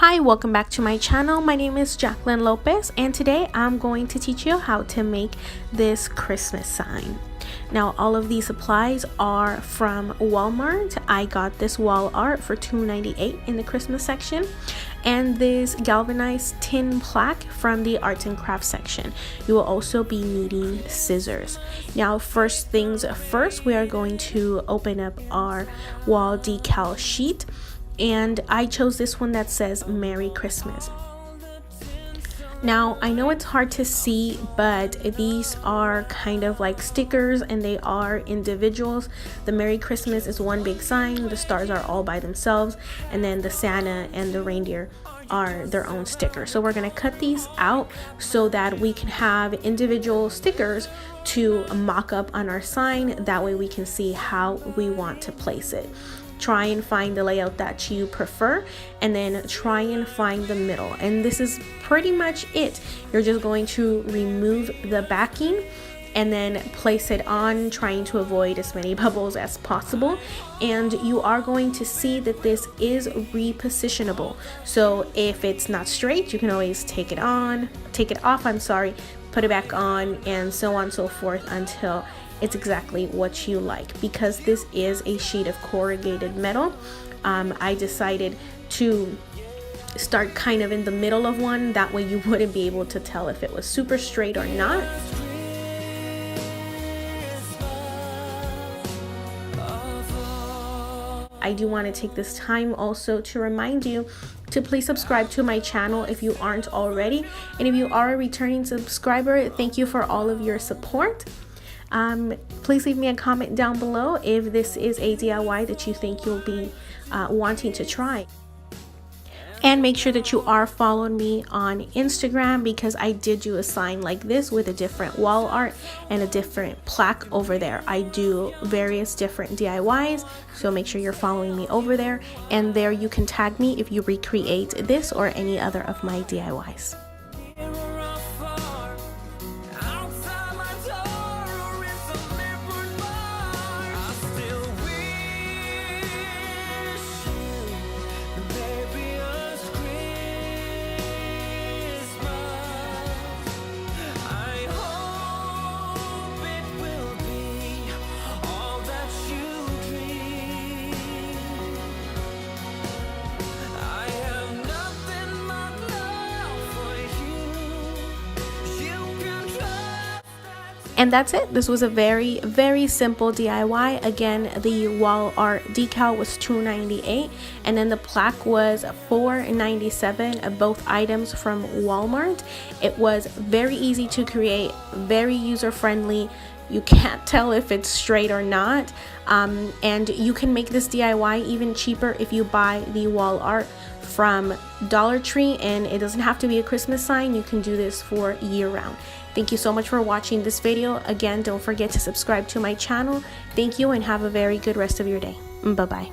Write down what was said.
Hi, welcome back to my channel. My name is Jacquelyn Lopez, and today I'm going to teach you how to make this Christmas sign. Now, all of these supplies are from Walmart. I got this wall art for $2.98 in the Christmas section, and this galvanized tin plaque from the arts and crafts section. You will also be needing scissors. Now, first things first, we are going to open up our wall decal sheet. And I chose this one that says Merry Christmas. Now, I know it's hard to see, but these are kind of like stickers and they are individuals. The Merry Christmas is one big sign, the stars are all by themselves, and then the Santa and the reindeer are their own sticker. So we're going to cut these out so that we can have individual stickers to mock up on our sign. That way we can see how we want to place it. Try and find the layout that you prefer, and then try and find the middle. And this is pretty much it. You're just going to remove the backing and then place it on, trying to avoid as many bubbles as possible. And you are going to see that this is repositionable. So if it's not straight, you can always take it off, put it back on, and so on and so forth until it's exactly what you like. Because this is a sheet of corrugated metal, I decided to start kind of in the middle of one. That way you wouldn't be able to tell if it was super straight or not. I do want to take this time also to remind you to please subscribe to my channel if you aren't already. And if you are a returning subscriber, thank you for all of your support. Please leave me a comment down below if this is a DIY that you think you'll be wanting to try. And make sure that you are following me on Instagram, because I did do a sign like this with a different wall art and a different plaque over there. I do various different DIYs, so make sure you're following me over there. And there you can tag me if you recreate this or any other of my DIYs. And that's it. This was a very, very simple DIY. Again, the wall art decal was $2.98, and then the plaque was $4.97, both items from Walmart. It was very easy to create, very user-friendly. You can't tell if it's straight or not. And you can make this DIY even cheaper if you buy the wall art from Dollar Tree, and it doesn't have to be a Christmas sign. You can do this for year-round. Thank you so much for watching this video. Again, don't forget to subscribe to my channel. Thank you, and have a very good rest of your day. Bye-bye.